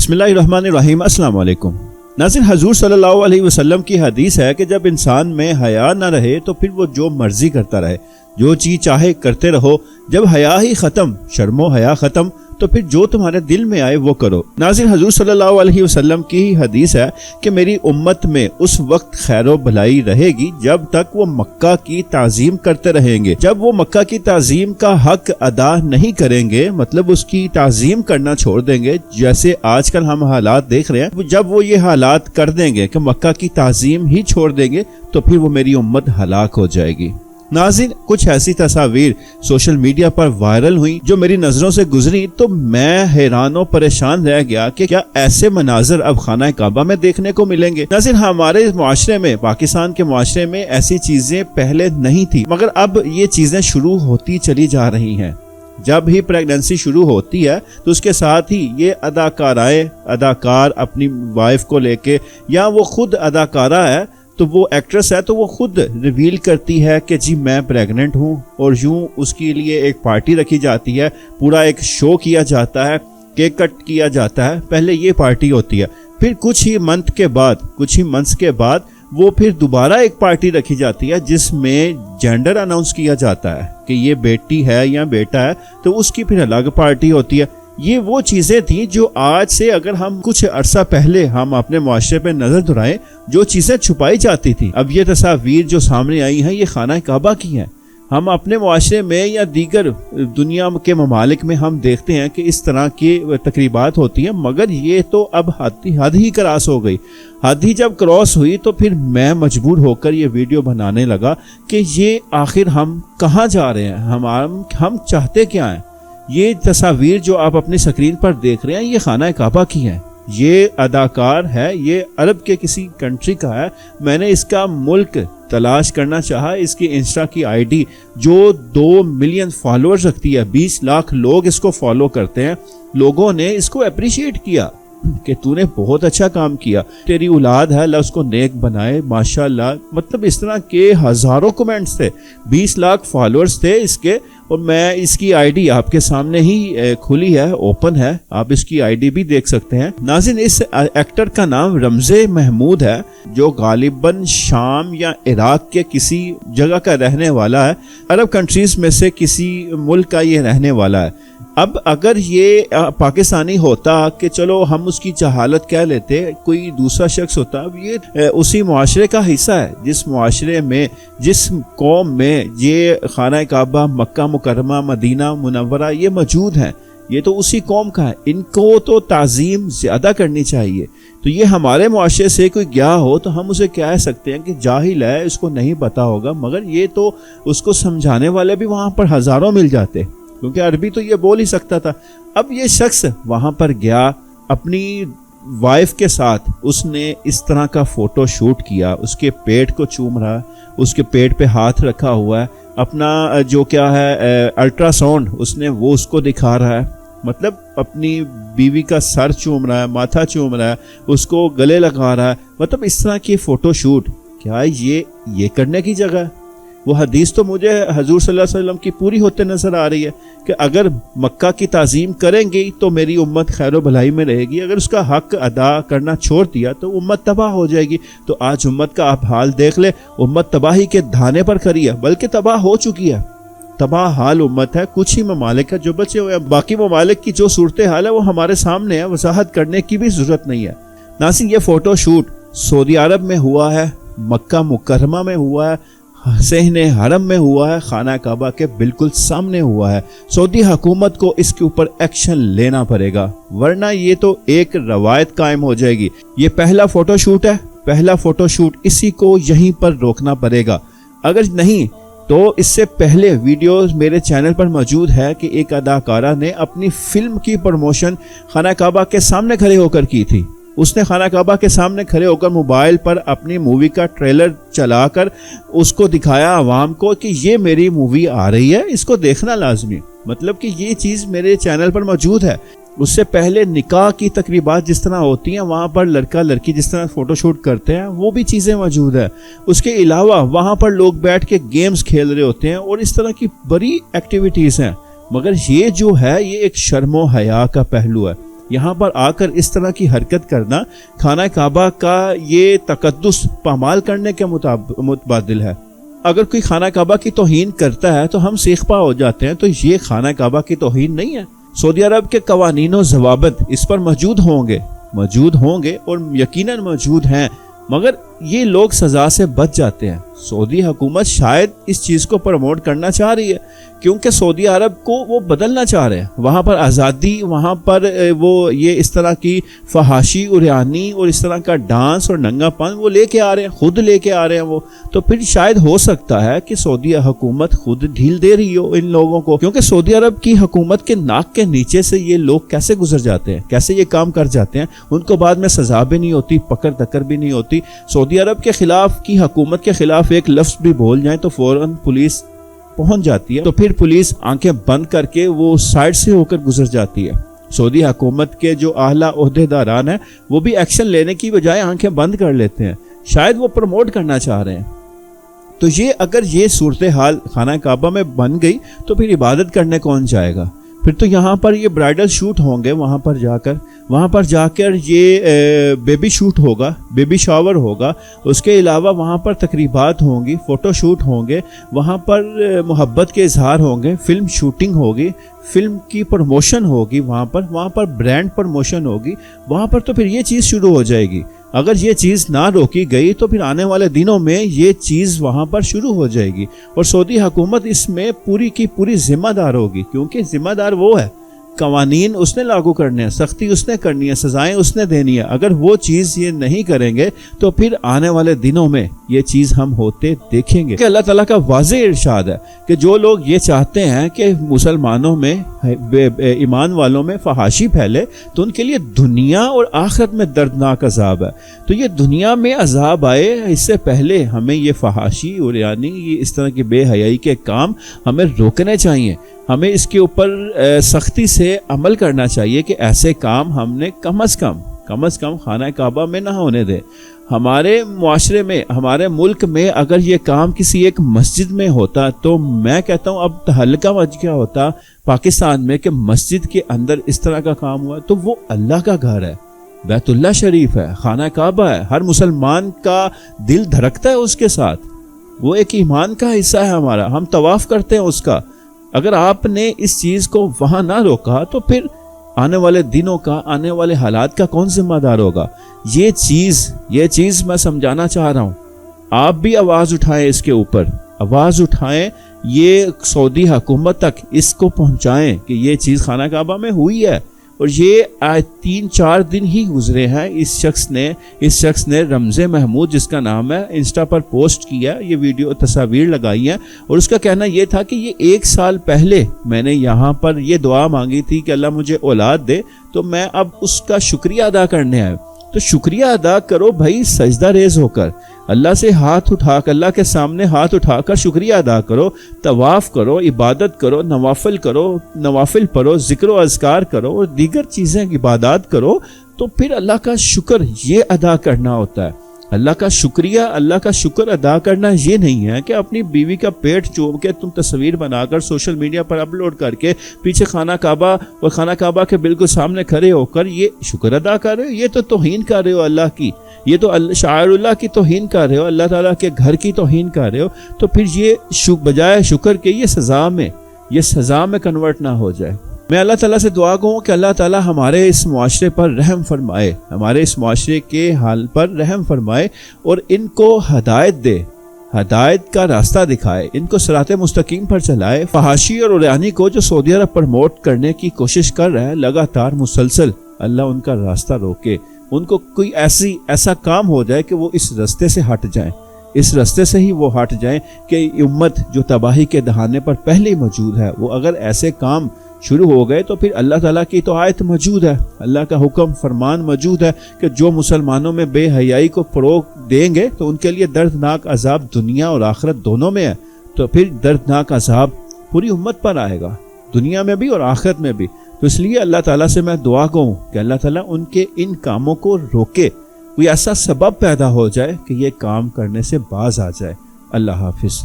بسم اللہ الرحمن الرحیم۔ السلام علیکم ناظرین، حضور صلی اللہ علیہ وسلم کی حدیث ہے کہ جب انسان میں حیا نہ رہے تو پھر وہ جو مرضی کرتا رہے، جو چیز چاہے کرتے رہو۔ جب حیا ہی ختم، شرم و حیا ختم، تو پھر جو تمہارے دل میں آئے وہ کرو۔ ناظرین، حضور صلی اللہ علیہ وسلم کی حدیث ہے کہ میری امت میں اس وقت خیر و بھلائی رہے گی جب تک وہ مکہ کی تعظیم کرتے رہیں گے۔ جب وہ مکہ کی تعظیم کا حق ادا نہیں کریں گے، مطلب اس کی تعظیم کرنا چھوڑ دیں گے، جیسے آج کل ہم حالات دیکھ رہے ہیں، جب وہ یہ حالات کر دیں گے کہ مکہ کی تعظیم ہی چھوڑ دیں گے تو پھر وہ میری امت ہلاک ہو جائے گی۔ ناظرین، کچھ ایسی تصاویر سوشل میڈیا پر وائرل ہوئیں جو میری نظروں سے گزری تو میں حیران و پریشان رہ گیا کہ کیا ایسے مناظر اب خانہ کعبہ میں دیکھنے کو ملیں گے۔ ناظرین، ہمارے معاشرے میں، پاکستان کے معاشرے میں ایسی چیزیں پہلے نہیں تھی، مگر اب یہ چیزیں شروع ہوتی چلی جا رہی ہیں۔ جب ہی پریگننسی شروع ہوتی ہے تو اس کے ساتھ ہی یہ اداکار اپنی وائف کو لے کے، یا وہ خود اداکارہ ہے تو وہ ایکٹریس ہے تو وہ خود ریویل کرتی ہے کہ جی میں پریگننٹ ہوں، اور یوں اس کے لیے ایک پارٹی رکھی جاتی ہے، پورا ایک شو کیا جاتا ہے، کیک کٹ کیا جاتا ہے۔ پہلے یہ پارٹی ہوتی ہے، پھر کچھ ہی منتھس کے بعد وہ پھر دوبارہ ایک پارٹی رکھی جاتی ہے جس میں جینڈر اناؤنس کیا جاتا ہے کہ یہ بیٹی ہے یا بیٹا ہے، تو اس کی پھر الگ پارٹی ہوتی ہے۔ یہ وہ چیزیں تھیں جو آج سے اگر ہم کچھ عرصہ پہلے ہم اپنے معاشرے پہ نظر دہرائیں، جو چیزیں چھپائی جاتی تھی، اب یہ تصاویر جو سامنے آئی ہیں یہ خانہ کعبہ کی ہیں۔ ہم اپنے معاشرے میں یا دیگر دنیا کے ممالک میں ہم دیکھتے ہیں کہ اس طرح کی تقریبات ہوتی ہیں، مگر یہ تو اب حد ہی کراس ہو گئی۔ حد ہی جب کراس ہوئی تو پھر میں مجبور ہو کر یہ ویڈیو بنانے لگا کہ یہ آخر ہم کہاں جا رہے ہیں، ہم چاہتے کیا ہیں۔ یہ تصاویر جو آپ اپنی سکرین پر دیکھ رہے ہیں یہ خانہ کعبہ کی ہیں۔ یہ اداکار ہے، یہ عرب کے کسی کنٹری کا ہے۔ میں نے اس کا ملک تلاش کرنا چاہا، اس کی انسٹا کی آئی ڈی جو 2 ملین فالوورز رکھتی ہے، 20 لاکھ لوگ اس کو فالو کرتے ہیں۔ لوگوں نے اس کو اپریشیٹ کیا کہ تو نے بہت اچھا کام کیا، تیری اولاد ہے، اللہ اس کو نیک بنائے، ماشاءاللہ۔ مطلب اس طرح کے ہزاروں کمنٹس تھے، 20 لاکھ فالوورز تھے اس کے، اور میں اس کی آئی ڈی آپ کے سامنے ہی کھلی ہے، اوپن ہے، آپ اس کی آئی ڈی بھی دیکھ سکتے ہیں۔ ناظرین، اس ایکٹر کا نام رمزے محمود ہے، جو غالباً شام یا عراق کے کسی جگہ کا رہنے والا ہے، عرب کنٹریز میں سے کسی ملک کا یہ رہنے والا ہے۔ اب اگر یہ پاکستانی ہوتا کہ چلو ہم اس کی جہالت کہہ لیتے، کوئی دوسرا شخص ہوتا، اب یہ اسی معاشرے کا حصہ ہے جس معاشرے میں، جس قوم میں یہ خانہ کعبہ، مکہ مکرمہ، مدینہ منورہ یہ موجود ہیں، یہ تو اسی قوم کا ہے۔ ان کو تو تعظیم زیادہ کرنی چاہیے۔ تو یہ ہمارے معاشرے سے کوئی گیا ہو تو ہم اسے کہہ سکتے ہیں کہ جاہل ہے، اس کو نہیں پتا ہوگا، مگر یہ تو اس کو سمجھانے والے بھی وہاں پر ہزاروں مل جاتے، کیونکہ عربی تو یہ بول ہی سکتا تھا۔ اب یہ شخص وہاں پر گیا، اپنی وائف کے ساتھ اس نے اس طرح کا فوٹو شوٹ کیا، اس کے پیٹ کو چوم رہا ہے، اس کے پیٹ پہ ہاتھ رکھا ہوا ہے، اپنا جو کیا ہے الٹرا ساؤنڈ اس نے وہ اس کو دکھا رہا ہے، مطلب اپنی بیوی کا سر چوم رہا ہے، ماتھا چوم رہا ہے، اس کو گلے لگا رہا ہے۔ مطلب اس طرح کی فوٹو شوٹ کیا یہ کرنے کی جگہ ہے؟ وہ حدیث تو مجھے حضور صلی اللہ علیہ وسلم کی پوری ہوتے نظر آ رہی ہے کہ اگر مکہ کی تعظیم کریں گی تو میری امت خیر و بھلائی میں رہے گی، اگر اس کا حق ادا کرنا چھوڑ دیا تو امت تباہ ہو جائے گی۔ تو آج امت کا آپ حال دیکھ لیں، امت تباہی کے دھانے پر کھڑی ہے، بلکہ تباہ ہو چکی ہے، تباہ حال امت ہے۔ کچھ ہی ممالک ہے جو بچے ہوئے ہیں، باقی ممالک کی جو صورتحال ہے وہ ہمارے سامنے ہے، وضاحت کرنے کی بھی ضرورت نہیں ہے۔ ناظرین، یہ فوٹو شوٹ سعودی عرب میں ہوا ہے، مکہ مکرمہ میں ہوا ہے، صحن حرم میں ہوا ہے، خانہ کعبہ کے بالکل سامنے ہوا ہے۔ سعودی حکومت کو اس کے اوپر ایکشن لینا پڑے گا، ورنہ یہ تو ایک روایت قائم ہو جائے گی۔ یہ پہلا فوٹو شوٹ ہے، پہلا فوٹو شوٹ، اسی کو یہیں پر روکنا پڑے گا۔ اگر نہیں تو اس سے پہلے ویڈیوز میرے چینل پر موجود ہے کہ ایک اداکارہ نے اپنی فلم کی پروموشن خانہ کعبہ کے سامنے کھڑے ہو کر کی تھی۔ اس نے خانہ کعبہ کے سامنے کھڑے ہو کر موبائل پر اپنی مووی کا ٹریلر چلا کر اس کو دکھایا عوام کو کہ یہ میری مووی آ رہی ہے، اس کو دیکھنا لازمی۔ مطلب کہ یہ چیز میرے چینل پر موجود ہے۔ اس سے پہلے نکاح کی تقریبات جس طرح ہوتی ہیں، وہاں پر لڑکا لڑکی جس طرح فوٹو شوٹ کرتے ہیں، وہ بھی چیزیں موجود ہیں۔ اس کے علاوہ وہاں پر لوگ بیٹھ کے گیمز کھیل رہے ہوتے ہیں اور اس طرح کی بڑی ایکٹیویٹیز ہیں، مگر یہ جو ہے یہ ایک شرم و حیا کا پہلو ہے۔ یہاں پر آ کر اس طرح کی حرکت کرنا خانہ کعبہ کا یہ تقدس پامال کرنے کے متبادل ہے۔ اگر کوئی خانہ کعبہ کی توہین کرتا ہے تو ہم سیخ پا ہو جاتے ہیں، تو یہ خانہ کعبہ کی توہین نہیں ہے۔ سعودی عرب کے قوانین و ضوابط اس پر موجود ہوں گے اور یقیناً موجود ہیں، مگر یہ لوگ سزا سے بچ جاتے ہیں۔ سعودی حکومت شاید اس چیز کو پروموٹ کرنا چاہ رہی ہے، کیونکہ سعودی عرب کو وہ بدلنا چاہ رہے ہیں۔ وہاں پر آزادی، وہاں پر وہ یہ اس طرح کی فحاشی اریانی اور اس طرح کا ڈانس اور ننگا پن وہ لے کے آ رہے ہیں، خود لے کے آ رہے ہیں وہ، تو پھر شاید ہو سکتا ہے کہ سعودی حکومت خود ڈھیل دے رہی ہو ان لوگوں کو، کیونکہ سعودی عرب کی حکومت کے ناک کے نیچے سے یہ لوگ کیسے گزر جاتے ہیں، کیسے یہ کام کر جاتے ہیں، ان کو بعد میں سزا بھی نہیں ہوتی، پکڑ دکڑ بھی نہیں ہوتی۔ سعودی عرب کے خلاف کی حکومت کے خلاف ایک لفظ بھی بول جائیں تو فوراً پولیس پہنچ جاتی ہے، تو پھر پولیس آنکھیں بند کر کے وہ سائڈ سے ہو کر گزر جاتی ہے۔ سعودی حکومت کے جو اعلیٰ عہدیداران ہیں وہ بھی ایکشن لینے کی بجائے آنکھیں بند کر لیتے ہیں، شاید وہ پروموٹ کرنا چاہ رہے ہیں۔ تو یہ اگر یہ صورتحال خانہ کعبہ میں بن گئی تو پھر عبادت کرنے کون جائے گا؟ پھر تو یہاں پر یہ برائیڈل شوٹ ہوں گے، وہاں پر جا کر یہ بیبی شوٹ ہوگا، بیبی شاور ہوگا، اس کے علاوہ وہاں پر تقریبات ہوں گی، فوٹو شوٹ ہوں گے، وہاں پر محبت کے اظہار ہوں گے، فلم شوٹنگ ہوگی، فلم کی پروموشن ہوگی، وہاں پر برانڈ پروموشن ہوگی، وہاں پر تو پھر یہ چیز شروع ہو جائے گی۔ اگر یہ چیز نہ روکی گئی تو پھر آنے والے دنوں میں یہ چیز وہاں پر شروع ہو جائے گی، اور سعودی حکومت اس میں پوری کی پوری ذمہ دار ہوگی، کیونکہ ذمہ دار وہ ہے، قوانین اس نے لاگو کرنے ہیں، سختی اس نے کرنی ہے، سزائیں اس نے دینی ہے۔ اگر وہ چیز یہ نہیں کریں گے تو پھر آنے والے دنوں میں یہ چیز ہم ہوتے دیکھیں گے۔ کہ اللہ تعالیٰ کا واضح ارشاد ہے کہ جو لوگ یہ چاہتے ہیں کہ مسلمانوں میں، ایمان والوں میں فحاشی پھیلے تو ان کے لیے دنیا اور آخرت میں دردناک عذاب ہے۔ تو یہ دنیا میں عذاب آئے اس سے پہلے ہمیں یہ فحاشی اور یعنی یہ اس طرح کی بے حیائی کے کام ہمیں روکنے چاہیے، ہمیں اس کے اوپر سختی سے عمل کرنا چاہیے کہ ایسے کام ہم نے کم از کم خانہ کعبہ میں نہ ہونے دیں۔ ہمارے معاشرے میں، ہمارے ملک میں اگر یہ کام کسی ایک مسجد میں ہوتا تو میں کہتا ہوں اب تہلکہ مچ گیا ہوتا پاکستان میں کہ مسجد کے اندر اس طرح کا کام ہوا، تو وہ اللہ کا گھر ہے، بیت اللہ شریف ہے، خانہ کعبہ ہے، ہر مسلمان کا دل دھڑکتا ہے اس کے ساتھ، وہ ایک ایمان کا حصہ ہے ہمارا، ہم طواف کرتے ہیں اس کا۔ اگر آپ نے اس چیز کو وہاں نہ روکا تو پھر آنے والے دنوں کا، آنے والے حالات کا کون ذمہ دار ہوگا؟ یہ چیز میں سمجھانا چاہ رہا ہوں، آپ بھی آواز اٹھائیں، اس کے اوپر آواز اٹھائیں، یہ سعودی حکومت تک اس کو پہنچائیں کہ یہ چیز خانہ کعبہ میں ہوئی ہے، اور یہ 3-4 دن ہی گزرے ہیں اس شخص نے رمز محمود جس کا نام ہے، انسٹا پر پوسٹ کیا، یہ ویڈیو تصاویر لگائی ہیں، اور اس کا کہنا یہ تھا کہ یہ 1 سال پہلے میں نے یہاں پر یہ دعا مانگی تھی کہ اللہ مجھے اولاد دے، تو میں اب اس کا شکریہ ادا کرنے آیا۔ تو شکریہ ادا کرو بھائی، سجدہ ریز ہو کر اللہ سے ہاتھ اٹھا کر، اللہ کے سامنے ہاتھ اٹھا کر شکریہ ادا کرو، طواف کرو، عبادت کرو، نوافل پڑھو، ذکر و اذکار کرو اور دیگر چیزیں عبادات کرو، تو پھر اللہ کا شکر یہ ادا کرنا ہوتا ہے۔ اللہ کا شکر ادا کرنا یہ نہیں ہے کہ اپنی بیوی کا پیٹ چوم کے تم تصویر بنا کر سوشل میڈیا پر اپلوڈ کر کے پیچھے خانہ کعبہ کے بالکل سامنے کھڑے ہو کر یہ شکر ادا کر رہے ہو۔ یہ تو توہین کر رہے ہو اللہ کی، یہ تو شاعر اللہ کی توہین کر رہے ہو، اللہ تعالیٰ کے گھر کی توہین کر رہے ہو۔ تو پھر یہ بجائے شکر کے یہ سزا میں کنورٹ نہ ہو جائے۔ میں اللہ تعالیٰ سے دعا کروں کہ اللہ تعالیٰ ہمارے اس معاشرے پر رحم فرمائے، ہمارے اس معاشرے کے حال پر رحم فرمائے، اور ان کو ہدایت دے، ہدایت کا راستہ دکھائے، ان کو صراط مستقیم پر چلائے۔ فحاشی اور عریانی کو جو سعودی عرب پروموٹ کرنے کی کوشش کر رہا ہے لگاتار مسلسل، اللہ ان کا راستہ روکے، ان کو کوئی ایسا کام ہو جائے کہ وہ اس راستے سے ہٹ جائیں، اس راستے سے ہی وہ ہٹ جائیں کہ امت جو تباہی کے دہانے پر پہلے ہی موجود ہے، وہ اگر ایسے کام شروع ہو گئے تو پھر اللہ تعالیٰ کی تو آیت موجود ہے، اللہ کا حکم فرمان موجود ہے کہ جو مسلمانوں میں بے حیائی کو فروغ دیں گے تو ان کے لیے دردناک عذاب دنیا اور آخرت دونوں میں ہے۔ تو پھر دردناک عذاب پوری امت پر آئے گا، دنیا میں بھی اور آخرت میں بھی۔ تو اس لیے اللہ تعالیٰ سے میں دعا کروں کہ اللہ تعالیٰ ان کے ان کاموں کو روکے، کوئی ایسا سبب پیدا ہو جائے کہ یہ کام کرنے سے باز آ جائے۔ اللہ حافظ۔